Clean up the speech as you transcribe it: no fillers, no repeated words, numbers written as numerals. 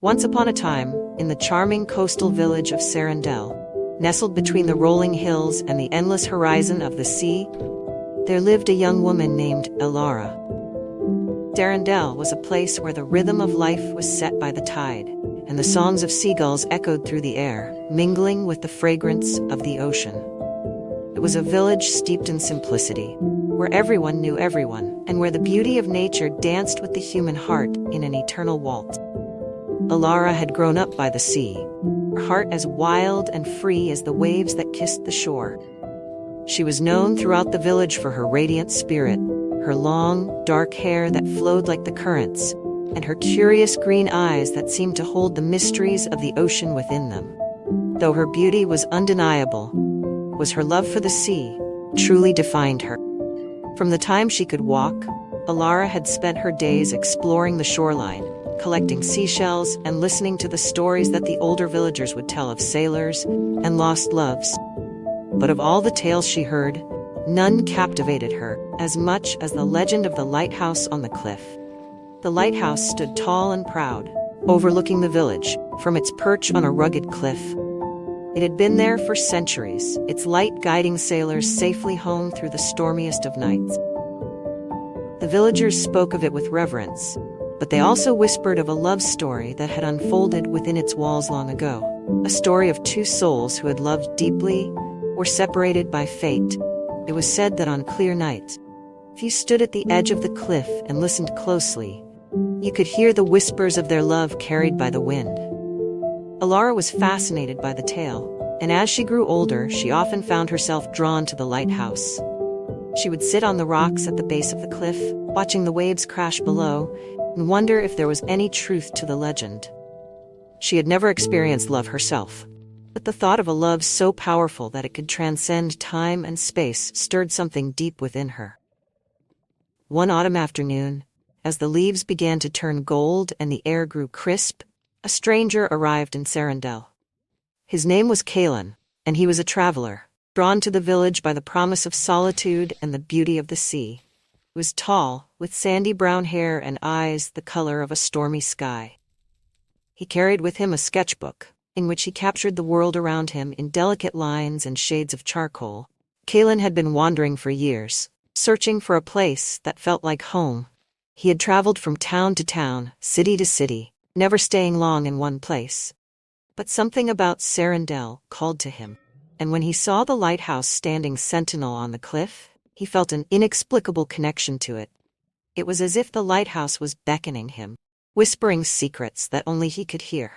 Once upon a time, in the charming coastal village of Sarandel, nestled between the rolling hills and the endless horizon of the sea, there lived a young woman named Elara. Sarandel was a place where the rhythm of life was set by the tide, and the songs of seagulls echoed through the air, mingling with the fragrance of the ocean. It was a village steeped in simplicity, where everyone knew everyone, and where the beauty of nature danced with the human heart in an eternal waltz. Elara had grown up by the sea, her heart as wild and free as the waves that kissed the shore. She was known throughout the village for her radiant spirit, her long, dark hair that flowed like the currents, and her curious green eyes that seemed to hold the mysteries of the ocean within them. Though her beauty was undeniable, was her love for the sea truly defined her. From the time she could walk, Elara had spent her days exploring the shoreline, collecting seashells and listening to the stories that the older villagers would tell of sailors and lost loves. But of all the tales she heard, none captivated her as much as the legend of the lighthouse on the cliff. The lighthouse stood tall and proud, overlooking the village from its perch on a rugged cliff. It had been there for centuries, its light guiding sailors safely home through the stormiest of nights. The villagers spoke of it with reverence, but they also whispered of a love story that had unfolded within its walls long ago. A story of two souls who had loved deeply, were separated by fate. It was said that on clear nights, if you stood at the edge of the cliff and listened closely, you could hear the whispers of their love carried by the wind. Elara was fascinated by the tale, and as she grew older, she often found herself drawn to the lighthouse. She would sit on the rocks at the base of the cliff, watching the waves crash below, and wonder if there was any truth to the legend. She had never experienced love herself, but the thought of a love so powerful that it could transcend time and space stirred something deep within her. One autumn afternoon, as the leaves began to turn gold and the air grew crisp, a stranger arrived in Sarandel. His name was Kalen, and he was a traveler, drawn to the village by the promise of solitude and the beauty of the sea. He was tall, with sandy brown hair and eyes the color of a stormy sky. He carried with him a sketchbook, in which he captured the world around him in delicate lines and shades of charcoal. Kalen had been wandering for years, searching for a place that felt like home. He had traveled from town to town, city to city, never staying long in one place. But something about Sarandel called to him, and when he saw the lighthouse standing sentinel on the cliff, he felt an inexplicable connection to it. It was as if the lighthouse was beckoning him, whispering secrets that only he could hear.